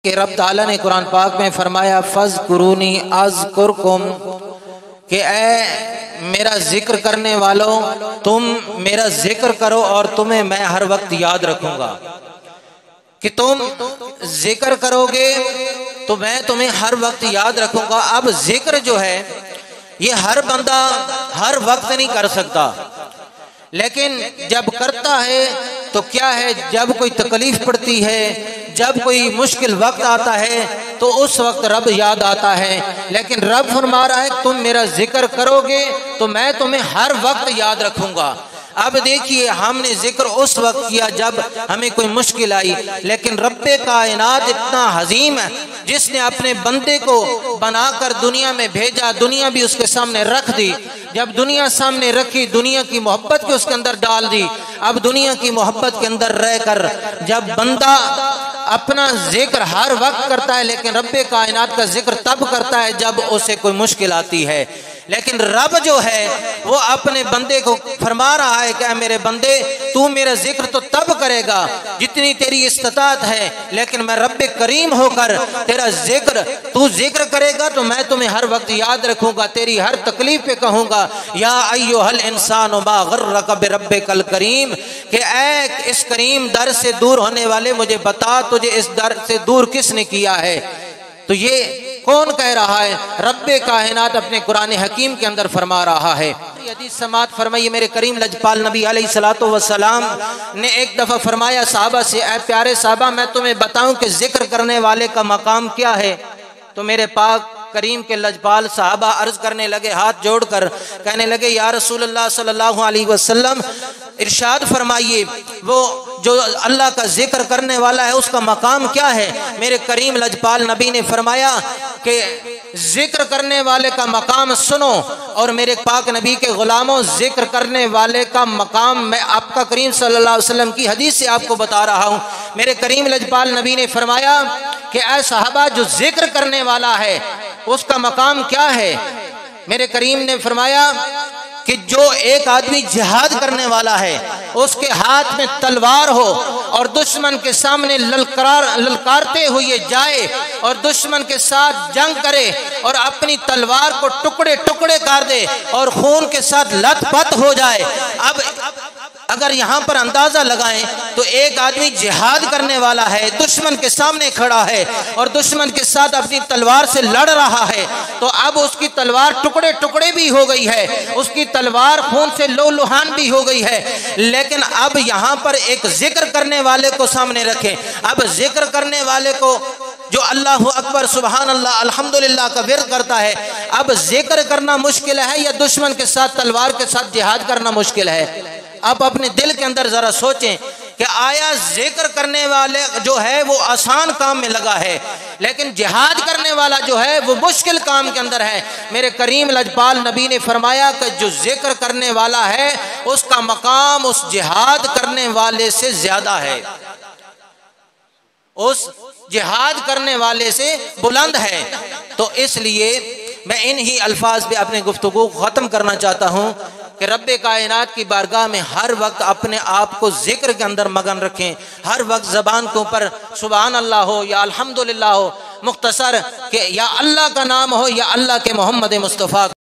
کہ رب تعالیٰ نے قرآن پاک میں فرمایا فَاذْكُرُونِي أَذْكُرْكُمْ، کہ اے میرا ذکر کرنے والوں تم میرا ذکر کرو اور تمہیں میں ہر وقت یاد رکھوں گا، کہ تم ذکر کرو گے تو میں تمہیں ہر وقت یاد رکھوں گا۔ اب ذکر جو ہے یہ ہر بندہ ہر وقت نہیں کر سکتا، لیکن جب کرتا ہے تو کیا ہے، جب کوئی تکلیف پڑتی ہے، جب کوئی مشکل وقت آتا ہے تو اس وقت رب یاد آتا ہے، لیکن رب فرما رہا ہے تم میرا ذکر کرو گے تو میں تمہیں ہر وقت یاد رکھوں گا۔ اب دیکھیے ہم نے ذکر اس وقت کیا جب ہمیں کوئی مشکل آئی، لیکن رب کائنات اتنا عظیم ہے جس نے اپنے بندے کو بنا کر دنیا میں بھیجا، دنیا بھی اس کے سامنے رکھ دی۔ جب دنیا سامنے رکھی، دنیا کی محبت کو اس کے اندر ڈال دی۔ اب دنیا کی محبت کے اندر رہ کر جب بندہ اپنا ذکر ہر وقت کرتا ہے، لیکن رب کائنات کا ذکر تب کرتا ہے جب اسے کوئی مشکل آتی ہے۔ لیکن رب جو ہے وہ اپنے بندے کو فرما رہا ہے کہ اے میرے بندے تو میرا ذکر تو تب کرے گا جتنی تیری استطاعت ہے، لیکن میں رب کریم ہو کر تیرا ذکر تو ذکر کرے گا تو میں تمہیں ہر وقت یاد رکھوں گا، تیری ہر تکلیف پہ کہوں گا یا ایھا الانسان ما غرک بربک الکریم، کہ اے اس کریم در سے دور ہونے والے مجھے بتا تجھے اس در سے دور کس نے کیا ہے۔ تو یہ کون کہہ رہا ہے؟ رب کائنات اپنے قرآن حکیم کے اندر فرما رہا ہے۔ یہ حدیث سماعت فرمائیے، میرے کریم لجپال نبی علیہ الصلوۃ والسلام نے ایک دفعہ فرمایا صحابہ سے، اے پیارے صحابہ میں تمہیں بتاؤں کہ ذکر کرنے والے کا مقام کیا ہے؟ تو میرے پاک کریم کے لجپال صحابہ عرض کرنے لگے، ہاتھ جوڑ کر کہنے لگے یا رسول اللہ صلی اللہ علیہ وسلم ارشاد فرمائیے وہ جو اللہ کا ذکر کرنے والا ہے اس کا مقام کیا ہے؟ میرے کریم لجپال نبی نے فرمایا کہ ذکر کرنے والے کا مقام سنو، اور میرے پاک نبی کے غلاموں ذکر کرنے والے کا مقام میں آپ کا کریم صلی اللہ علیہ وسلم کی حدیث سے آپ کو بتا رہا ہوں۔ میرے کریم لجپال نبی نے فرمایا کہ اے صحابہ جو ذکر کرنے والا ہے اس کا مقام کیا ہے؟ میرے کریم نے فرمایا کہ جو ایک آدمی جہاد کرنے والا ہے اس کے ہاتھ میں تلوار ہو اور دشمن کے سامنے للکارتے ہوئے جائے اور دشمن کے ساتھ جنگ کرے اور اپنی تلوار کو ٹکڑے ٹکڑے کر دے اور خون کے ساتھ لت پت ہو جائے۔ اب اگر یہاں پر اندازہ لگائیں تو ایک آدمی جہاد کرنے والا ہے، دشمن کے سامنے کھڑا ہے اور دشمن کے ساتھ اپنی تلوار سے لڑ رہا ہے، تو اب اس کی تلوار ٹکڑے ٹکڑے بھی ہو گئی ہے، اس کی تلوار خون سے لہولہان بھی ہو گئی ہے، لیکن اب یہاں پر ایک ذکر کرنے والے کو سامنے رکھیں۔ اب ذکر کرنے والے کو جو اللہ اکبر سبحان اللہ الحمدللہ کا ورد کرتا ہے، اب ذکر کرنا مشکل ہے یا دشمن کے ساتھ تلوار کے ساتھ جہاد کرنا مشکل ہے؟ آپ اپنے دل کے اندر ذرا سوچیں کہ آیا ذکر کرنے والے جو ہے وہ آسان کام میں لگا ہے، لیکن جہاد کرنے والا جو ہے وہ مشکل کام کے اندر ہے۔ میرے کریم لجپال نبی نے فرمایا کہ جو ذکر کرنے والا ہے اس کا مقام اس جہاد کرنے والے سے زیادہ ہے، اس جہاد کرنے والے سے بلند ہے۔ تو اس لیے میں انہی الفاظ پہ اپنے گفتگو کو ختم کرنا چاہتا ہوں کہ رب کائنات کی بارگاہ میں ہر وقت اپنے آپ کو ذکر کے اندر مگن رکھیں، ہر وقت زبان کے اوپر سبحان اللہ ہو یا الحمدللہ ہو، مختصر کہ یا اللہ کا نام ہو یا اللہ کے محمد مصطفیٰ